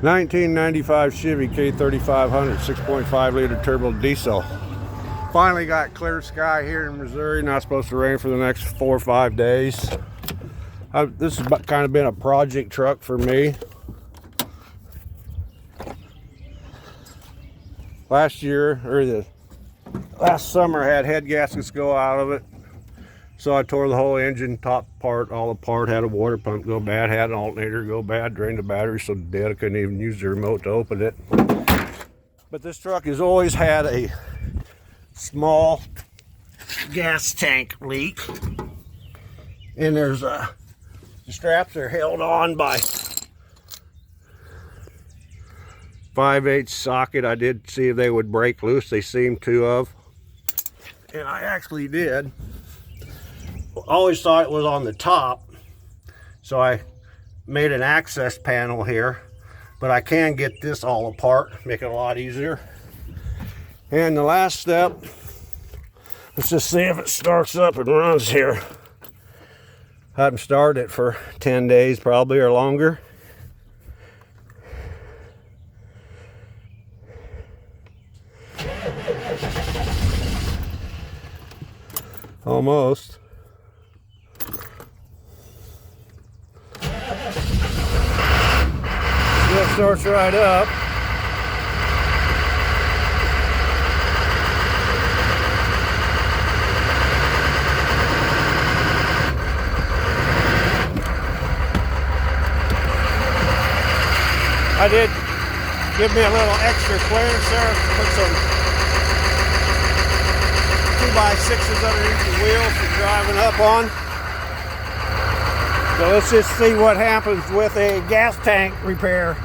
1995 Chevy K3500 6.5 liter turbo diesel. Finally got clear sky here in Missouri. Not supposed to rain for the next 4 or 5 days. This has kind of been a project truck for me. Last summer I had head gaskets go out of it. So I tore the whole engine top part all apart, had a water pump go bad, had an alternator go bad, drained the battery so dead I couldn't even use the remote to open it. But this truck has always had a small gas tank leak. And there's the straps are held on by 5/8 socket. I did see if they would break loose. They seem to have. And I actually did. Always thought it was on the top, so I made an access panel here, but I can get this all apart, make it a lot easier. And the last step, let's just see if it starts up and runs here. I haven't started it for 10 days probably or longer. Almost. It starts right up. I did give me a little extra clearance there, put some 2x6s underneath the wheels for driving up on. So let's just see what happens with a gas tank repair.